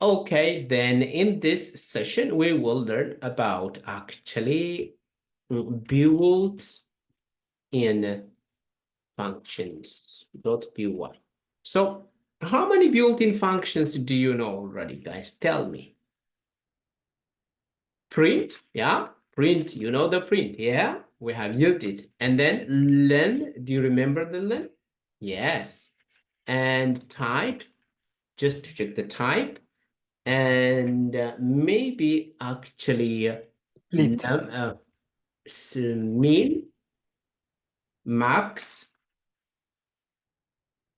Okay, then in this session, we will learn about actually built-in functions, .py. So how many built-in functions do you know already, guys? Tell me. Print, yeah, print, you know the print, yeah, we have used it. And then len, do you remember the len? Yes. And type, just to check the type. And maybe actually Split. min, max,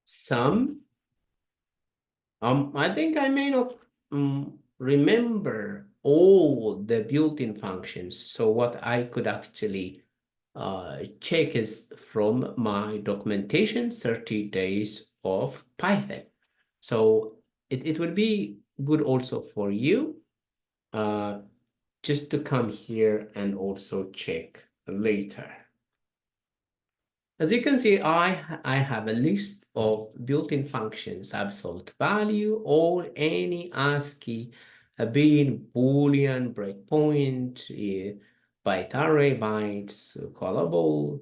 sum. I think I may not remember all the built-in functions. So what I could actually check is from my documentation, 30 days of Python. So it would be good also for you just to come here and also check later. As you can see, I have a list of built-in functions: absolute value, or any ASCII, a bin, Boolean, breakpoint, byte array, bytes, callable,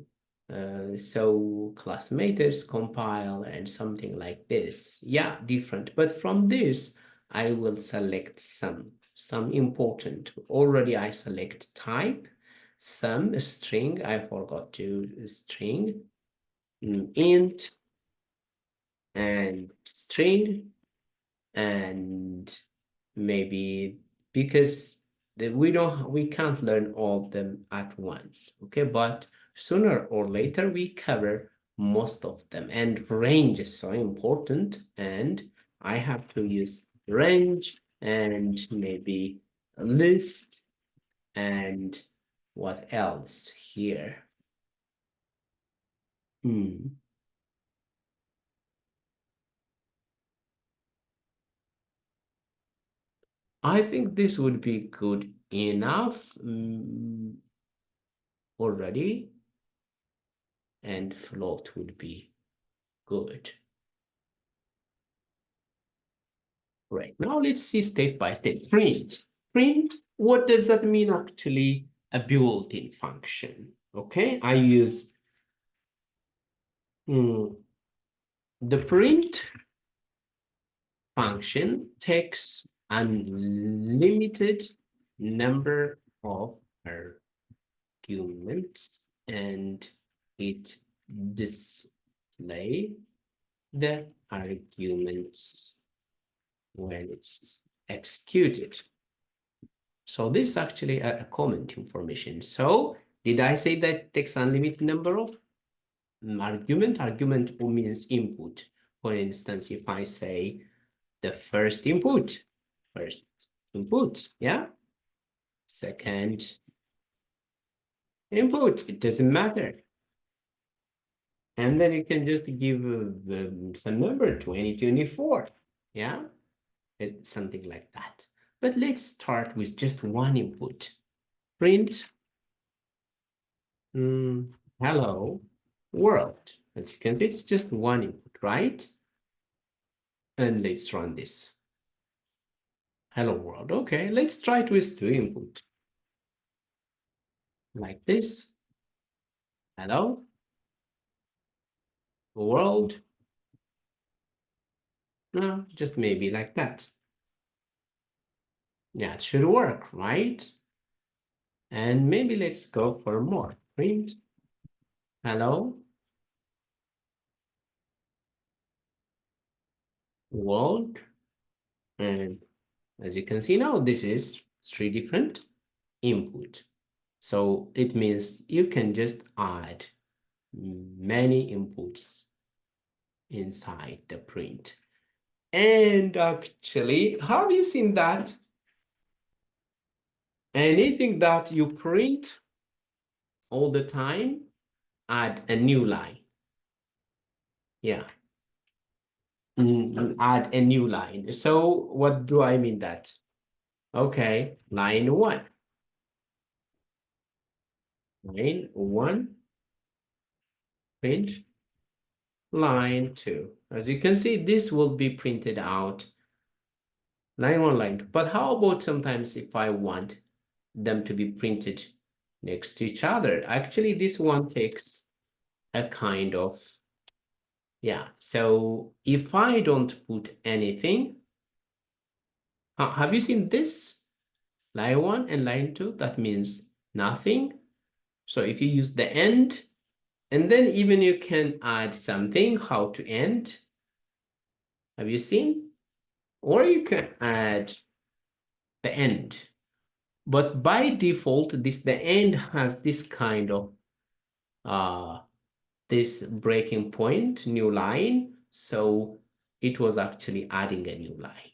so class methods, compile, and something like this. Yeah, different. But from this, I will select some important. Already I select type, some string, I forgot to string, int, and string, and maybe because we can't learn all of them at once, okay? But sooner or later we cover most of them, and range is so important, and I have to use range and maybe a list, and what else here? I think this would be good enough already, and float would be good. Right, now let's see step by step. Print. Print, what does that mean actually? A built-in function, okay? I use the print function takes unlimited number of arguments, and it display the arguments when it's executed. So this is actually a comment information. So did I say that takes unlimited number of argument? Argument means input. For instance, if I say the first input, yeah, second input, it doesn't matter. And then you can just give some number, 2024, yeah, it's something like that. But let's start with just one input. Print hello world. As you can see, it's just one input, right? And let's run this. Hello world. Okay, let's try it with two input. Like this. Hello world. No, just maybe like that. Yeah, it should work, right? And maybe let's go for more. Print hello world. And as you can see now, this is three different input. So it means you can just add many inputs inside the print. And actually, have you seen that? Anything that you print all the time, add a new line. Yeah. Add a new line. So what do I mean that? Okay, line 1. Line 1, print line 2. As you can see, this will be printed out line 1, line 2. But how about sometimes if I want them to be printed next to each other? Actually, this one takes a kind of, yeah. So if I don't put anything, have you seen this? Line 1 and line 2, that means nothing. So if you use the end, and then even you can add something, how to end. Have you seen? Or you can add the end. But by default, the end has this kind of this breaking point, new line. So it was actually adding a new line.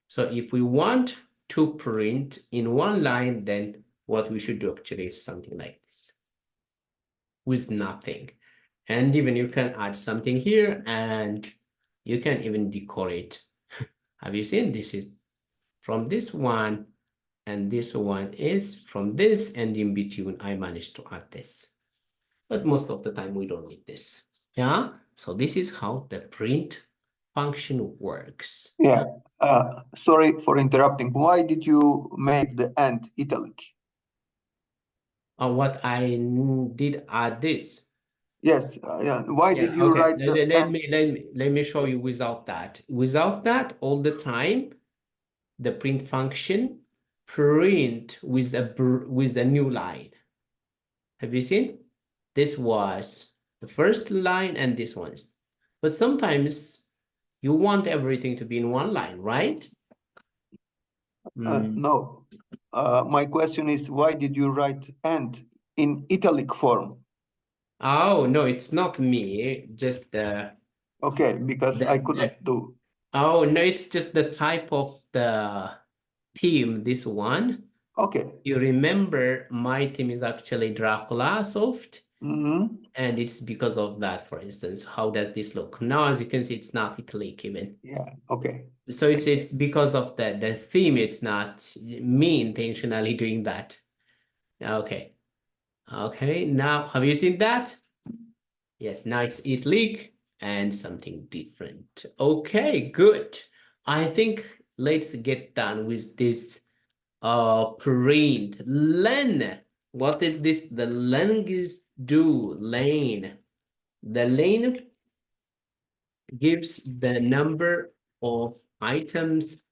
So if we want to print in one line, then what we should do actually is something like this with nothing. And even you can add something here and you can even decorate. Have you seen? This is from this one and this one is from this, and in between I managed to add this. But most of the time we don't need this. Yeah, so this is how the print function works. Yeah, sorry for interrupting. Why did you make the end italic? What I did add this. Yes, why did you Okay. write the Let me show you without that. Without that, all the time, the print function print with a new line. Have you seen? This was the first line and this one is. But sometimes you want everything to be in one line, right? No. My question is, why did you write end in italic form? Oh, no, it's not me, just Okay, because I couldn't do. Oh, no, it's just the type of the theme, this one. Okay. You remember my theme is actually Dracula soft. And it's because of that, for instance. How does this look? Now, as you can see, it's not italic even. Yeah, okay. So it's because of the theme, it's not me intentionally doing that. Okay. Okay, now have you seen that? Yes, now it's italic and something different. Okay, good. I think let's get done with this print. Len. What is this? The len is do lane. The lane gives the number of items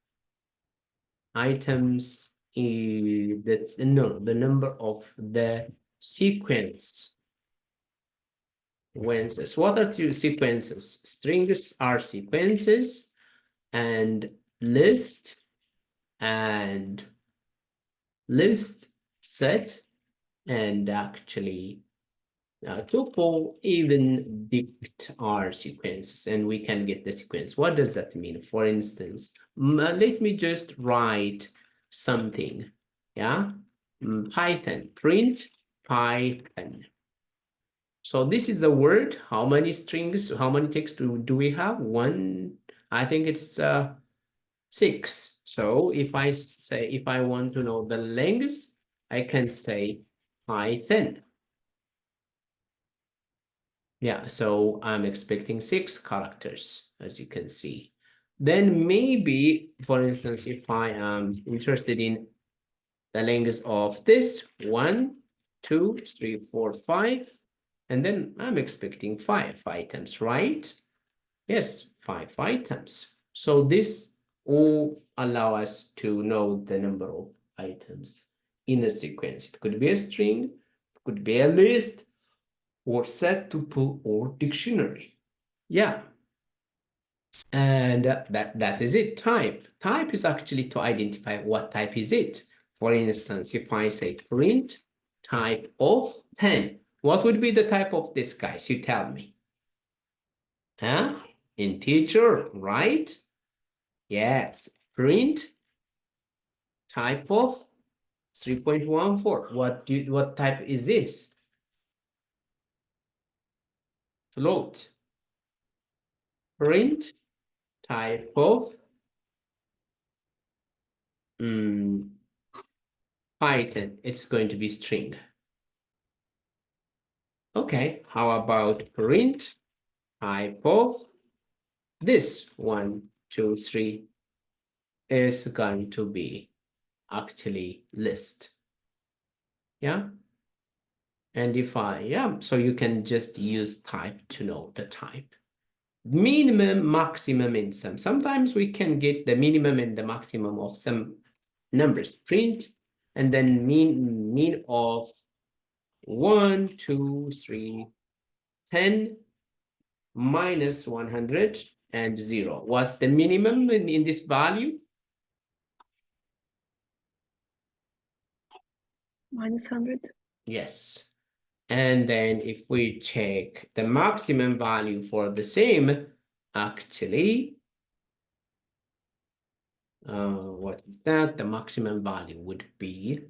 that's no, the number of the sequences. What are two sequences? Strings are sequences, and list set, and actually tuple even dict are sequences, and we can get the sequence. What does that mean? For instance, let me just write something. Yeah, Python, print Python. So this is the word. How many strings, how many text do we have? One, I think it's 6. So if I want to know the length, I can say Python. Yeah, so I'm expecting 6 characters, as you can see. Then maybe, for instance, if I am interested in the length of this 1, 2, 3, 4, 5, and then I'm expecting 5 items, right? Yes, 5 items. So this all allow us to know the number of items in a sequence. It could be a string, it could be a list, or set, tuple, or dictionary. Yeah. And that is it. Type is actually to identify what type is it. For instance, if I say print type of 10, what would be the type of this, guys? You tell me. Huh? Integer, right? Yes. Print type of 3.14. What type is this? Float. Print type of Python. It's going to be string. Okay, how about print type of this 1, 2, 3, is going to be actually list. Yeah. And if so you can just use type to know the type. Minimum, maximum, and sum. Sometimes we can get the minimum and the maximum of some numbers. Print, and then mean of 1, 2, 3, 10, minus 100, and 0. What's the minimum in this value? Minus 100. Yes. And then if we check the maximum value for the same, actually, what is that? The maximum value would be,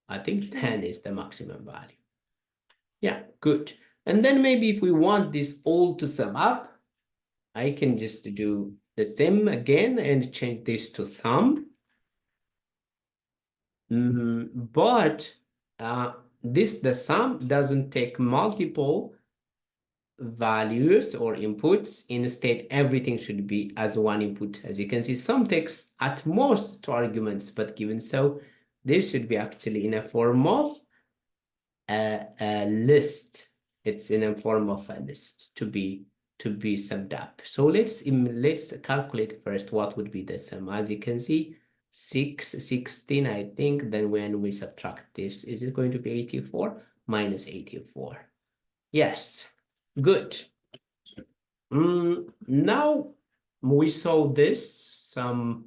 I think 10 is the maximum value. Yeah, good. And then maybe if we want this all to sum up, I can just do the same again and change this to sum. But the sum doesn't take multiple values or inputs. Instead, everything should be as one input. As you can see, sum takes at most 2 arguments, but given so, this should be actually in a form of a list. It's in a form of a list to be summed up. So let's calculate first what would be the sum. As you can see, 16, I think. Then when we subtract this, is it going to be 84? Minus 84. Yes, good. Now we saw this sum.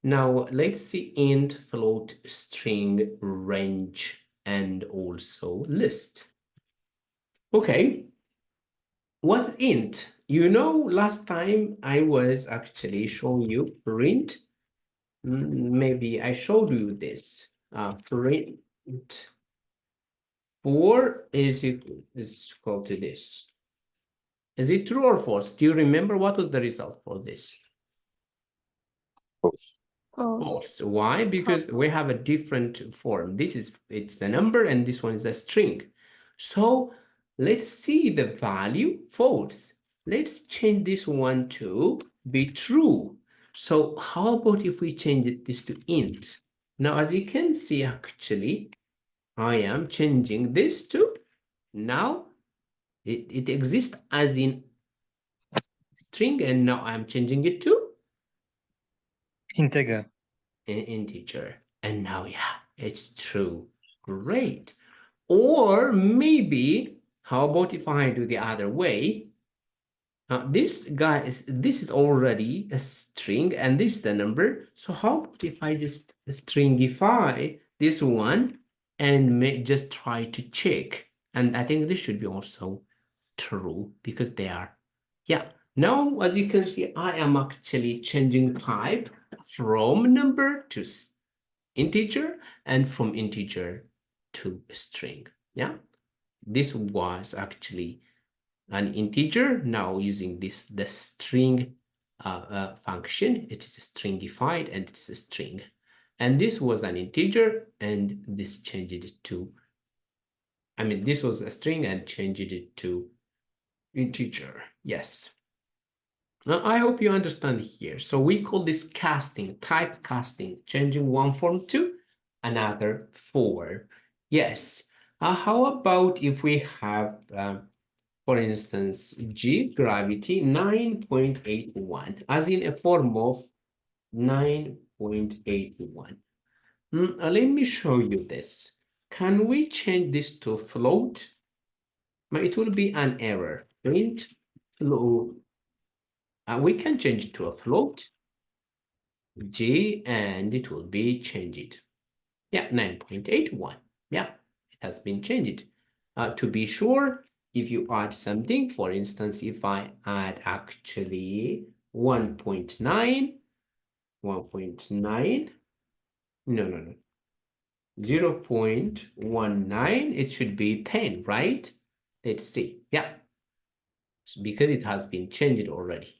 Now let's see int, float, string, range, and also list. Okay, what's int? You know, last time I was actually showing you print. Maybe I showed you this. Print 4 is equal to this. Is it true or false? Do you remember what was the result for this? False. False. Why? Because we have a different form. It's the number and this one is a string. So let's see the value false. Let's change this one to be true. So how about if we change this to int? Now, as you can see, actually, I am changing this to now it exists as in string, and now I'm changing it to integer. An integer. And now, yeah, it's true. Great. Or maybe, how about if I do the other way? This is already a string, and this is the number. So how about if I just stringify this one and just try to check? And I think this should be also true because they are, yeah. Now, as you can see, I am actually changing type from number to integer and from integer to string. Yeah, this was actually an integer. Now using the string function, it is stringified and it's a string. And this was an integer and this changed it to, this was a string and changed it to integer. Yes. Now, I hope you understand here. So we call this casting, type casting, changing one form to another form. Yes. How about if we have, for instance, G gravity 9.81, as in a form of 9.81. Let me show you this. Can we change this to float? It will be an error. Print float. We can change it to a float, G, and it will be changed. Yeah, 9.81. Yeah, it has been changed. To be sure, if you add something, for instance, if I add actually 1.9, no, 0.19, it should be 10, right? Let's see. Yeah, because it has been changed already.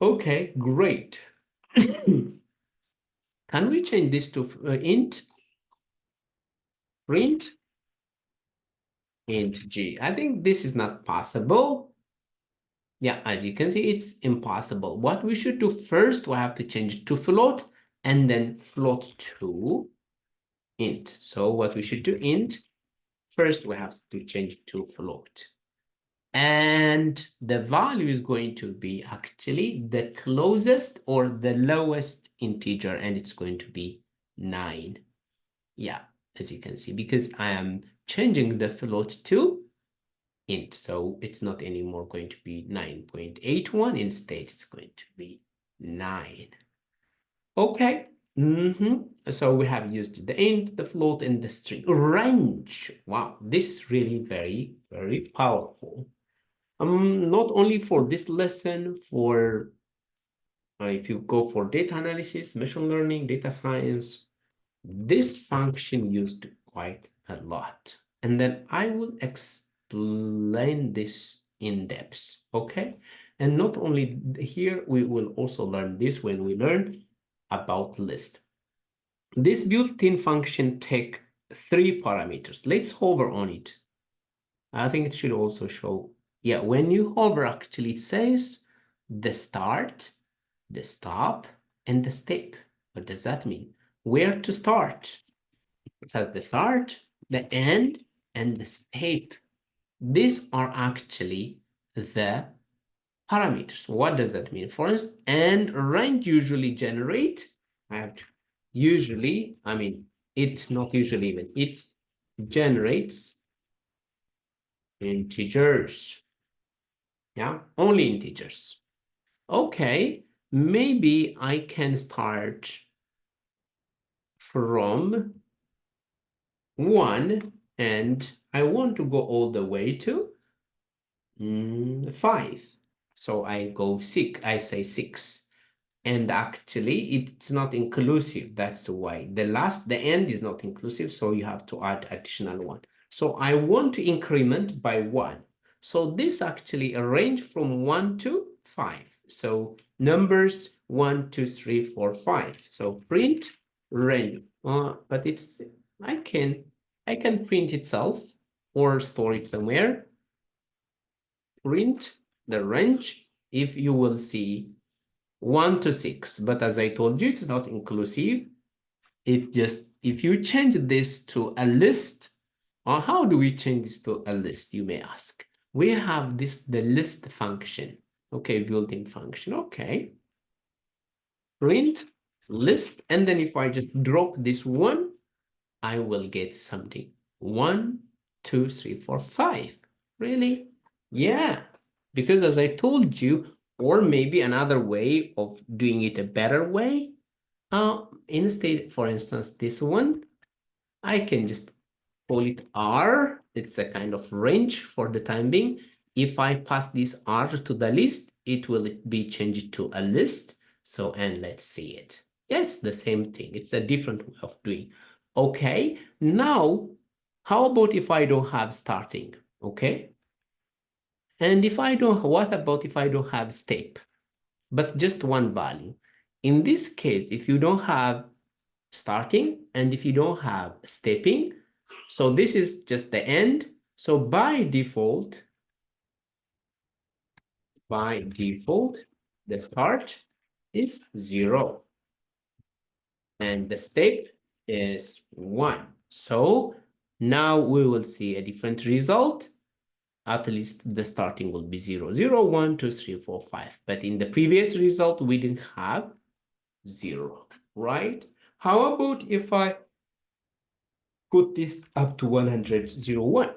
Okay, great. Can we change this to int? Print int G. I think this is not possible. Yeah, as you can see, it's impossible. What we should do first, we have to change it to float, and then float to int. So what we should do, int, first we have to change it to float. And the value is going to be actually the closest or the lowest integer, and it's going to be 9. Yeah, as you can see, because I am changing the float to int, so it's not anymore going to be 9.81. Instead, it's going to be 9. Okay. So we have used the int, the float, and the string. Range. Wow, this is really very, very powerful. Not only for this lesson, for if you go for data analysis, machine learning, data science, this function used quite a lot. And then I will explain this in depth, okay? And not only here, we will also learn this when we learn about list. This built-in function take 3 parameters. Let's hover on it. I think it should also show, yeah, when you hover, actually it says the start, the stop, and the step. What does that mean? Where to start? It has the start, the end, and the step. These are actually the parameters. What does that mean? For instance, and range usually generate, I have to usually, I mean, it not usually even, it generates integers. Yeah, only integers. Okay, maybe I can start from 1 and I want to go all the way to 5. So I go 6, I say 6. And actually it's not inclusive. That's why the end is not inclusive. So you have to add additional 1. So I want to increment by 1. So this actually a range from 1 to 5. So numbers 1, 2, 3, 4, 5. So print range. But it's I can print itself or store it somewhere. Print the range. If you will see 1 to 6, but as I told you, it's not inclusive. It just, if you change this to a list, or how do we change this to a list, you may ask. We have this, the list function, okay, built-in function, okay. Print list, and then if I just drop this 1, I will get something. 1, 2, 3, 4, 5. Really? Yeah, because as I told you, or maybe another way of doing it a better way, instead, for instance, this one, I can just call it R. It's a kind of range for the time being. If I pass this R to the list, it will be changed to a list. So, and let's see it. Yeah, it's the same thing. It's a different way of doing. Okay, now, how about if I don't have starting? Okay. And if I don't, what about if I don't have step, but just one value? In this case, if you don't have starting and if you don't have stepping, so this is just the end. So by default, the start is 0 and the step is 1. So now we will see a different result. At least the starting will be 0, 0, 1, 2, 3, 4, 5. But in the previous result, we didn't have 0, right? How about if I put this up to 100, 0, 1?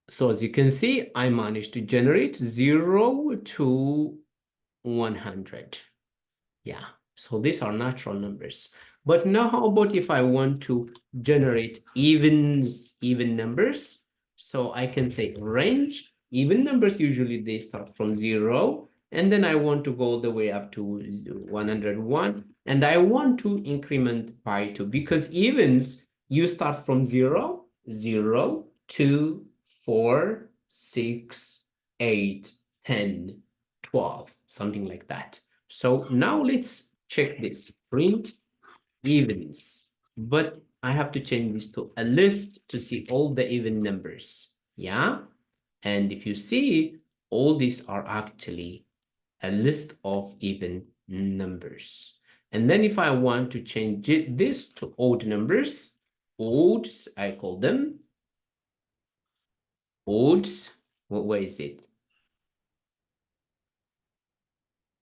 So as you can see, I managed to generate 0 to 100. Yeah, so these are natural numbers. But now how about if I want to generate even numbers? So I can say range, even numbers, usually they start from 0. And then I want to go all the way up to 101. And I want to increment by 2 because evens, you start from 0, 0, 2, 4, 6, 8, 10, 12, something like that. So now let's check this, print evens, but I have to change this to a list to see all the even numbers, yeah? And if you see, all these are actually a list of even numbers. And then if I want to change this to odd numbers, odds, I call them odds. Where is it?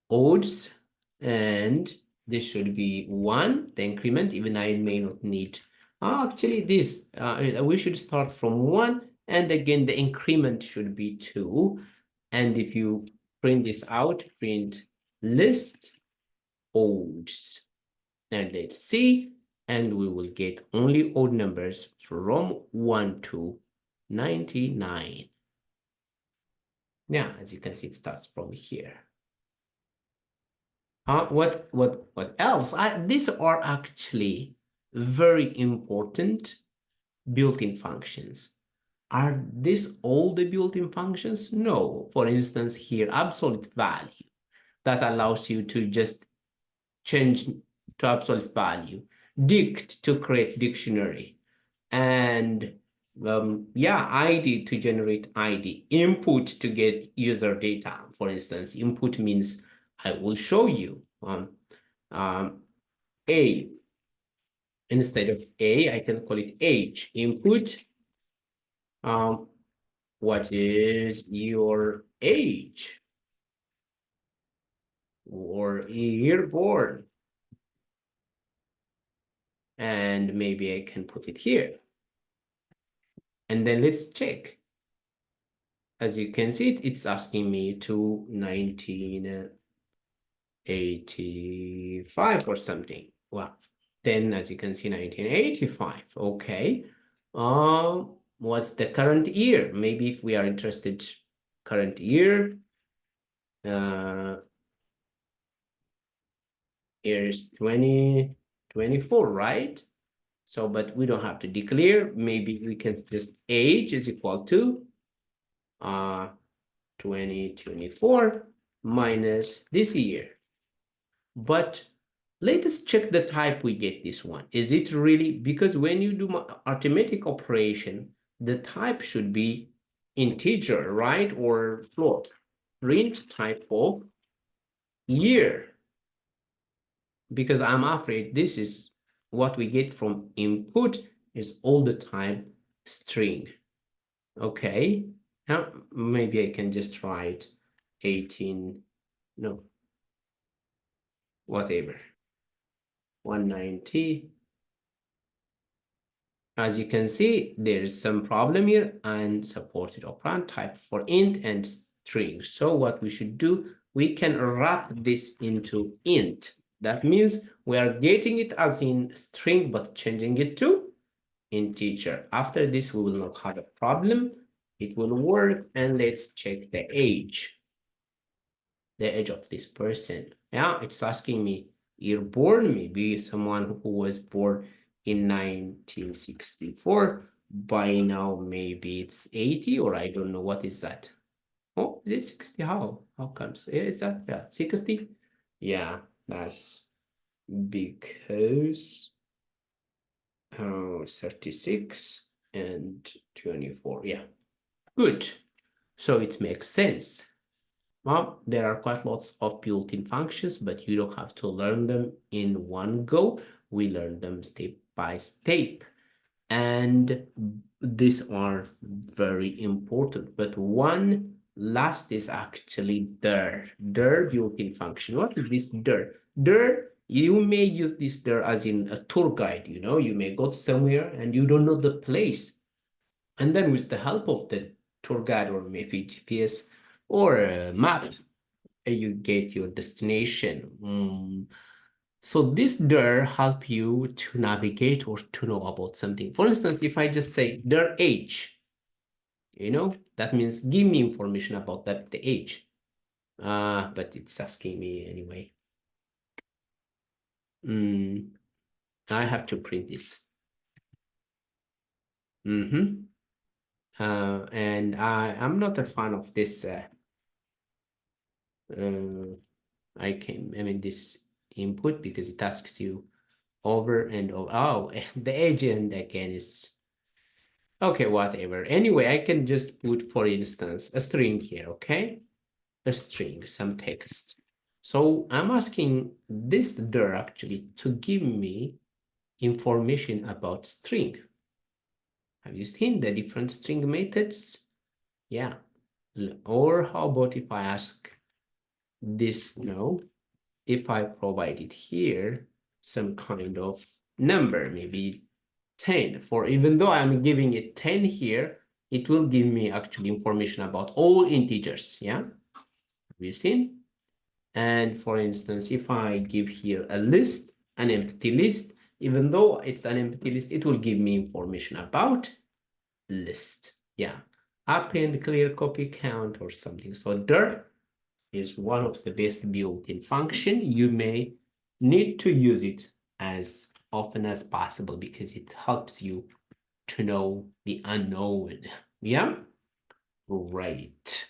Odds, and this should be 1, the increment, even I may not need. Actually, this, we should start from 1, and again, the increment should be 2. And if you print this out, print list odds. And let's see, and we will get only odd numbers from 1 to 99. Now, as you can see, it starts from here. What else? These are actually very important built-in functions. Are these all the built-in functions? No. For instance, here, absolute value, that allows you to just change to absolute value, dict to create dictionary, and yeah, ID to generate ID, input to get user data. For instance, input means I will show you A. Instead of A, I can call it age. Input, what is your age? Or year born. And maybe I can put it here. And then let's check. As you can see, it's asking me to 1985 or something. Well, then as you can see, 1985. Okay. What's the current year? Maybe if we are interested, current year. Here's 2024, right? So, but we don't have to declare. Maybe we can just age is equal to 2024 minus this year. But let us check the type we get this one. Is it really, because when you do arithmetic operation, the type should be integer, right? Or float. Print type of year. Because I'm afraid this is what we get from input is all the time string. Okay. Now maybe I can just write 18, no, whatever, 190. As you can see, there is some problem here, and supported operand type for int and string. So what we should do, we can wrap this into int. That means we are getting it as in string, but changing it to integer. After this, we will not have a problem. It will work. And let's check the age. The age of this person. Yeah, it's asking me year born, maybe someone who was born in 1964. By now, maybe it's 80, or I don't know. What is that? Oh, is it 60? How comes? Is that, yeah, 60? Yeah, that's because 36 and 24. Yeah, good. So it makes sense. Well, there are quite lots of built-in functions, but you don't have to learn them in one go. We learn them step by step. And these are very important. But one last is actually dir. Dir built-in function. What is this dir? Dir, you may use this dir as in a tour guide, you know, you may go to somewhere and you don't know the place. And then with the help of the tour guide or maybe GPS or a map, you get your destination. So this dir help you to navigate or to know about something. For instance, if I just say dir age, you know, that means give me information about that, the age. But it's asking me anyway. I have to print this. And I'm not a fan of this. This input, because it asks you over and over. Oh, the agent again is okay, whatever. Anyway, I can just put, for instance, a string here, okay? A string, some text. So I'm asking this dir actually to give me information about string. Have you seen the different string methods? Yeah. Or how about if I ask this now? If I provide it here, some kind of number, maybe 10, for even though I'm giving it 10 here, it will give me actually information about all integers, yeah? Have you seen? And for instance, if I give here a list, an empty list, even though it's an empty list, it will give me information about list. Yeah, append, clear, copy, count, or something. So dir is one of the best built-in function. You may need to use it as often as possible because it helps you to know the unknown. Yeah, right.